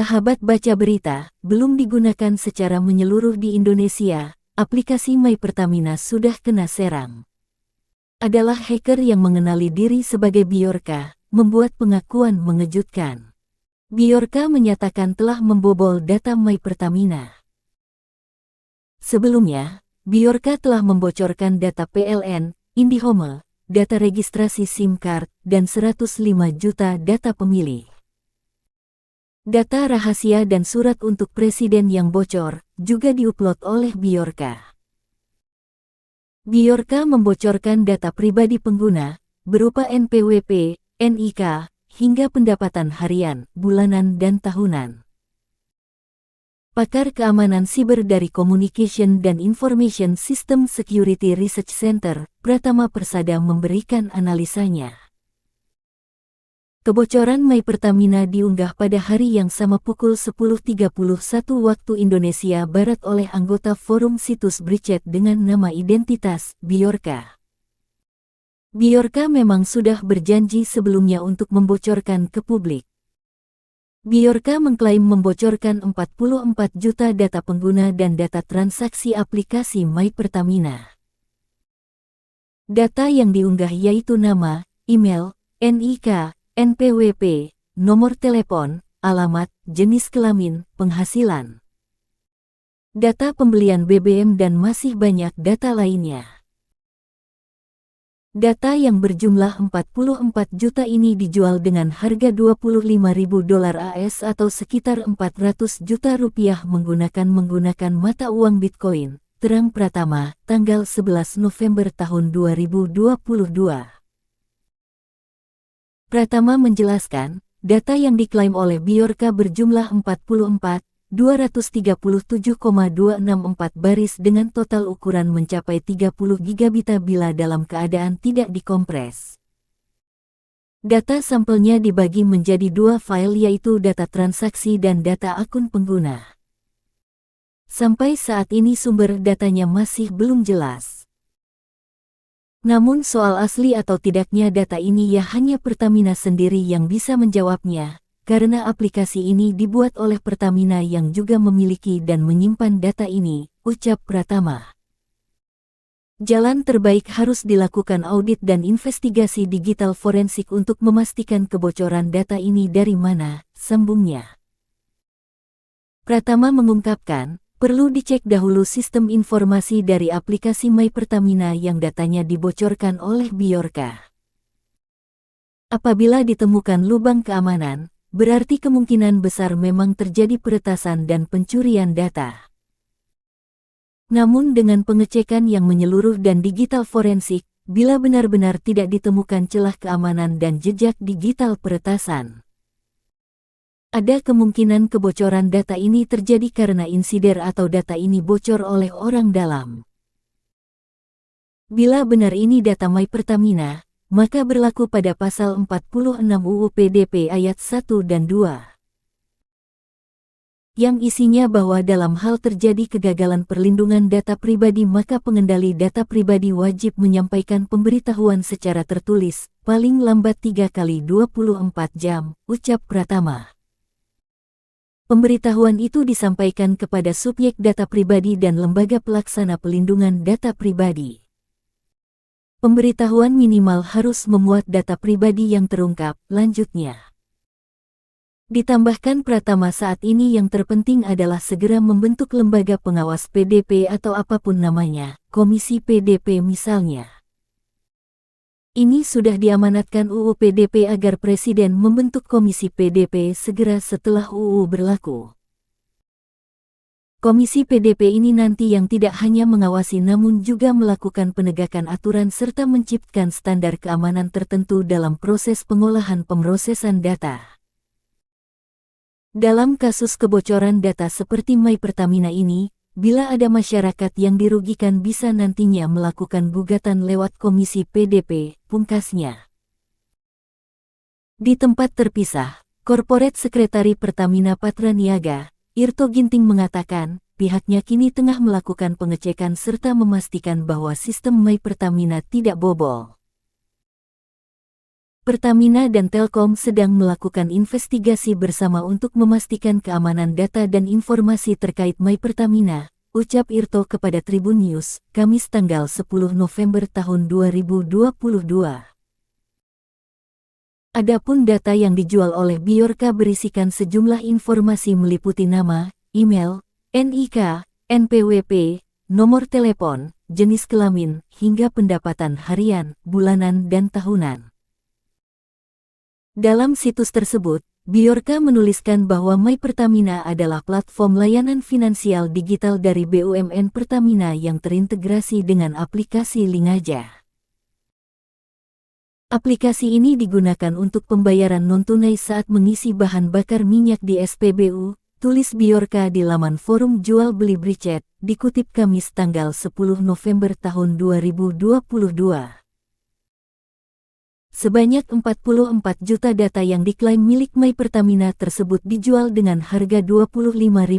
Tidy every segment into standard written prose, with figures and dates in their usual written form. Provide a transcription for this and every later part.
Sahabat baca berita, belum digunakan secara menyeluruh di Indonesia, aplikasi My Pertamina sudah kena serang. Adalah hacker yang mengenali diri sebagai Bjorka, membuat pengakuan mengejutkan. Bjorka menyatakan telah membobol data My Pertamina. Sebelumnya, Bjorka telah membocorkan data PLN, IndiHome, data registrasi SIM card, dan 105 juta data pemilih. Data rahasia dan surat untuk presiden yang bocor juga diupload oleh Bjorka. Bjorka membocorkan data pribadi pengguna, berupa NPWP, NIK, hingga pendapatan harian, bulanan dan tahunan. Pakar keamanan siber dari Communication dan Information System Security Research Center, Pratama Persada memberikan analisanya. Kebocoran My Pertamina diunggah pada hari yang sama pukul 10.31 waktu Indonesia Barat oleh anggota forum situs Breached dengan nama identitas Bjorka. Bjorka memang sudah berjanji sebelumnya untuk membocorkan ke publik. Bjorka mengklaim membocorkan 44 juta data pengguna dan data transaksi aplikasi My Pertamina. Data yang diunggah yaitu nama, email, NIK, NPWP, nomor telepon, alamat, jenis kelamin, penghasilan, data pembelian BBM dan masih banyak data lainnya. Data yang berjumlah 44 juta ini dijual dengan harga $25.000 AS atau sekitar 400 juta rupiah menggunakan mata uang Bitcoin, terang Pratama, tanggal 11 November tahun 2022. Pratama menjelaskan, data yang diklaim oleh Bjorka berjumlah 237,264 baris dengan total ukuran mencapai 30 gigabit bila dalam keadaan tidak dikompres. Data sampelnya dibagi menjadi dua file yaitu data transaksi dan data akun pengguna. Sampai saat ini sumber datanya masih belum jelas. Namun soal asli atau tidaknya data ini ya hanya Pertamina sendiri yang bisa menjawabnya, karena aplikasi ini dibuat oleh Pertamina yang juga memiliki dan menyimpan data ini, ucap Pratama. Jalan terbaik harus dilakukan audit dan investigasi digital forensik untuk memastikan kebocoran data ini dari mana, sambungnya. Pratama mengungkapkan, perlu dicek dahulu sistem informasi dari aplikasi My Pertamina yang datanya dibocorkan oleh Bjorka. Apabila ditemukan lubang keamanan, berarti kemungkinan besar memang terjadi peretasan dan pencurian data. Namun dengan pengecekan yang menyeluruh dan digital forensik, bila benar-benar tidak ditemukan celah keamanan dan jejak digital peretasan, ada kemungkinan kebocoran data ini terjadi karena insider atau data ini bocor oleh orang dalam. Bila benar ini data My Pertamina, maka berlaku pada pasal 46 UU PDP ayat 1 dan 2. Yang isinya bahwa dalam hal terjadi kegagalan perlindungan data pribadi maka pengendali data pribadi wajib menyampaikan pemberitahuan secara tertulis, paling lambat 3 kali 24 jam, ucap Pratama. Pemberitahuan itu disampaikan kepada subjek data pribadi dan lembaga pelaksana pelindungan data pribadi. Pemberitahuan minimal harus memuat data pribadi yang terungkap, lanjutnya. Ditambahkan Pratama saat ini yang terpenting adalah segera membentuk lembaga pengawas PDP atau apapun namanya, Komisi PDP misalnya. Ini sudah diamanatkan UU PDP agar Presiden membentuk Komisi PDP segera setelah UU berlaku. Komisi PDP ini nanti yang tidak hanya mengawasi namun juga melakukan penegakan aturan serta menciptakan standar keamanan tertentu dalam proses pengolahan pemrosesan data. Dalam kasus kebocoran data seperti My Pertamina ini, bila ada masyarakat yang dirugikan bisa nantinya melakukan gugatan lewat Komisi PDP, pungkasnya. Di tempat terpisah, Korporat Sekretari Pertamina Patraniaga, Irto Ginting mengatakan, pihaknya kini tengah melakukan pengecekan serta memastikan bahwa sistem My Pertamina tidak bobol. Pertamina dan Telkom sedang melakukan investigasi bersama untuk memastikan keamanan data dan informasi terkait My Pertamina, ucap Irto kepada Tribun News, Kamis tanggal 10 November tahun 2022. Adapun data yang dijual oleh Biorka berisikan sejumlah informasi meliputi nama, email, NIK, NPWP, nomor telepon, jenis kelamin, hingga pendapatan harian, bulanan, dan tahunan. Dalam situs tersebut, Biorka menuliskan bahwa My Pertamina adalah platform layanan finansial digital dari BUMN Pertamina yang terintegrasi dengan aplikasi Lingaja. Aplikasi ini digunakan untuk pembayaran non-tunai saat mengisi bahan bakar minyak di SPBU, tulis Biorka di laman forum jual beli Briket, dikutip Kamis tanggal 10 November tahun 2022. Sebanyak 44 juta data yang diklaim milik My Pertamina tersebut dijual dengan harga $25.000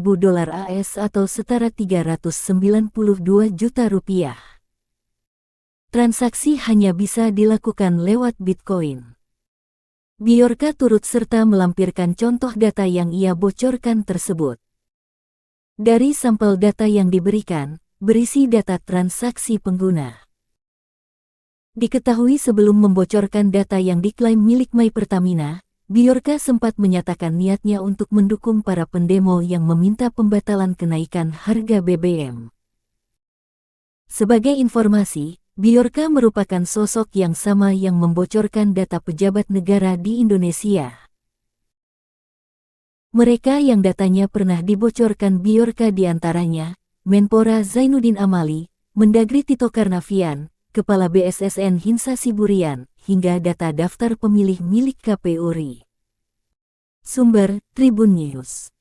AS atau setara 392 juta rupiah. Transaksi hanya bisa dilakukan lewat Bitcoin. Biorka turut serta melampirkan contoh data yang ia bocorkan tersebut. Dari sampel data yang diberikan, berisi data transaksi pengguna. Diketahui sebelum membocorkan data yang diklaim milik My Pertamina, Biorka sempat menyatakan niatnya untuk mendukung para pendemo yang meminta pembatalan kenaikan harga BBM. Sebagai informasi, Biorka merupakan sosok yang sama yang membocorkan data pejabat negara di Indonesia. Mereka yang datanya pernah dibocorkan Biorka diantaranya, Menpora Zainuddin Amali, Mendagri Tito Karnavian, Kepala BSSN Hinsa Siburian, hingga data daftar pemilih milik KPU RI. Sumber, Tribun News.